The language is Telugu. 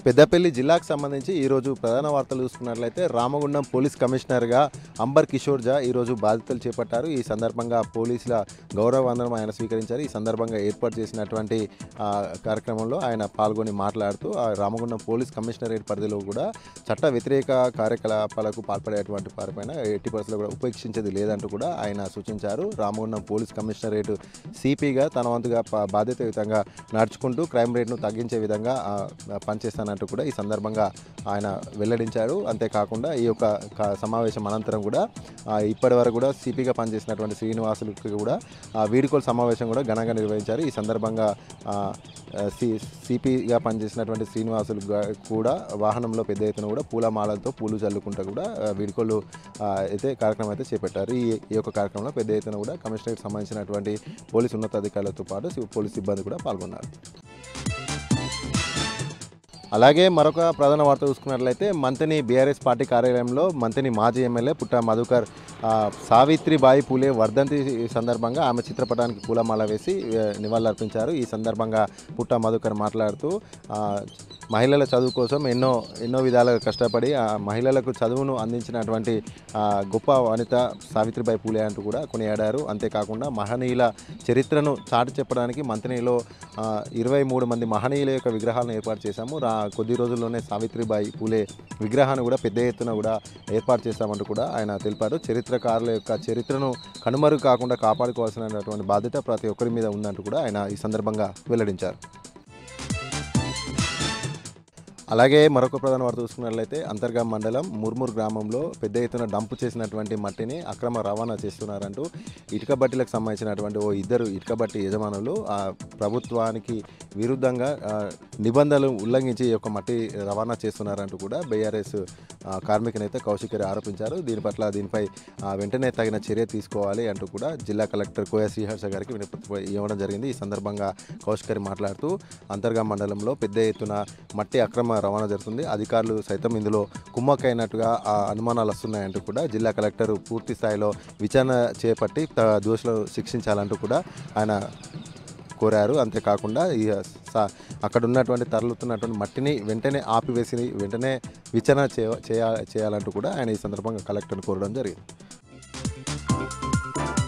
పెద్దపల్లి జిల్లాకు సంబంధించి ఈరోజు ప్రధాన వార్తలు చూసుకున్నట్లయితే రామగుండం పోలీస్ కమిషనర్గా అంబర్ కిషోర్ జా ఈరోజు బాధ్యతలు చేపట్టారు. ఈ సందర్భంగా పోలీసుల గౌరవ వందనం ఆయన స్వీకరించారు. ఈ సందర్భంగా ఏర్పాటు చేసినటువంటి కార్యక్రమంలో ఆయన పాల్గొని మాట్లాడుతూ రామగుండం పోలీస్ కమిషనరేట్ పరిధిలో కూడా చట్ట వ్యతిరేక కార్యకలాపాలకు పాల్పడేటువంటి వారిపైన ఎట్టి పరిస్థితుల్లో కూడా ఉపేక్షించేది లేదంటూ కూడా ఆయన సూచించారు. రామగుండం పోలీస్ కమిషనరేట్ సిపిగా తన వంతుగా బాధ్యతాయుతంగా నడుచుకుంటూ క్రైమ్ రేట్ను తగ్గించే విధంగా పనిచేస్తానంటూ కూడా ఈ సందర్భంగా ఆయన వెల్లడించారు. అంతేకాకుండా ఈ యొక్క సమావేశం అనంతరం కూడా ఇప్పటి వరకు కూడా సిపిగా పనిచేసినటువంటి శ్రీనివాసులకు కూడా వీడ్కోలు సమావేశం కూడా ఘనంగా నిర్వహించారు. ఈ సందర్భంగా సిపిగా పనిచేసినటువంటి శ్రీనివాసులు కూడా వాహనంలో పెద్ద ఎత్తున కూడా పూలమాలలతో పూలు చల్లుకుంటూ కూడా వీడ్కోలు అయితే కార్యక్రమం అయితే చేపట్టారు. ఈ యొక్క కార్యక్రమంలో పెద్ద ఎత్తున కూడా కమిషనర్కి సంబంధించినటువంటి పోలీసు ఉన్నతాధికారులతో పాటు పోలీసు సిబ్బంది కూడా పాల్గొన్నారు. అలాగే మరొక ప్రధాన వార్త చూసుకున్నట్లయితే మంతని బీఆర్ఎస్ పార్టీ కార్యాలయంలో మంతని మాజీ ఎమ్మెల్యే పుట్ట మధుకర్ సావిత్రిబాయి పూలే వర్ధంతి సందర్భంగా ఆమె చిత్రపటానికి పూలమాల వేసి నివాళులర్పించారు. ఈ సందర్భంగా పుట్ట మధుకర్ మాట్లాడుతూ మహిళల చదువు కోసం ఎన్నో విధాలుగా కష్టపడి ఆ మహిళలకు చదువును అందించినటువంటి గొప్ప వనిత సావిత్రిబాయి పూలే అంటూ కూడా కొనియాడారు. అంతేకాకుండా మహనీయుల చరిత్రను చాటి చెప్పడానికి మంతనిలో 23 మంది మహనీయుల యొక్క విగ్రహాలను ఏర్పాటు చేశాము. కొద్ది రోజుల్లోనే సావిత్రిబాయి పూలే విగ్రహాన్ని కూడా పెద్ద ఎత్తున కూడా ఏర్పాటు చేస్తామంటూ కూడా ఆయన తెలిపారు. చరిత్రకారుల యొక్క చరిత్రను కనుమరుగు కాకుండా కాపాడుకోవాల్సినటువంటి బాధ్యత ప్రతి ఒక్కరి మీద ఉందంటూ కూడా ఆయన ఈ సందర్భంగా వెల్లడించారు. అలాగే మరొక ప్రధాన వార్త చూసుకున్నట్లయితే అంతర్గా మండలం ముర్మూర్ గ్రామంలో పెద్ద ఎత్తున డంపు చేసినటువంటి మట్టిని అక్రమ రవాణా చేస్తున్నారంటూ ఇటుక బట్టీలకు సంబంధించినటువంటి ఇద్దరు ఇటుక బట్టి యజమానులు ప్రభుత్వానికి విరుద్ధంగా నిబంధనలు ఉల్లంఘించి ఈ యొక్క మట్టి రవాణా చేస్తున్నారంటూ కూడా బీఆర్ఎస్ కార్మిక నేత కౌశిక్ ఆరోపించారు. దీనిపై వెంటనే తగిన చర్య తీసుకోవాలి అంటూ కూడా జిల్లా కలెక్టర్ కోయ శ్రీహర్ష గారికి వినతి ఇవ్వడం జరిగింది. ఈ సందర్భంగా కౌశిక్ మాట్లాడుతూ అంతర్గా మండలంలో పెద్ద ఎత్తున మట్టి అక్రమ రవాణా జరుగుతుంది, అధికారులు సైతం ఇందులో కుమ్మక్కైనట్టుగా అనుమానాలు వస్తున్నాయంటూ కూడా జిల్లా కలెక్టర్ పూర్తి స్థాయిలో విచారణ చేపట్టి దోషులను శిక్షించాలంటూ కూడా ఆయన కోరారు. అంతేకాకుండా అక్కడ ఉన్నటువంటి తరలుతున్నటువంటి మట్టిని వెంటనే ఆపివేసి వెంటనే విచారణ చేయాలంటూ కూడా ఆయన ఈ సందర్భంగా కలెక్టర్ని కోరడం జరిగింది.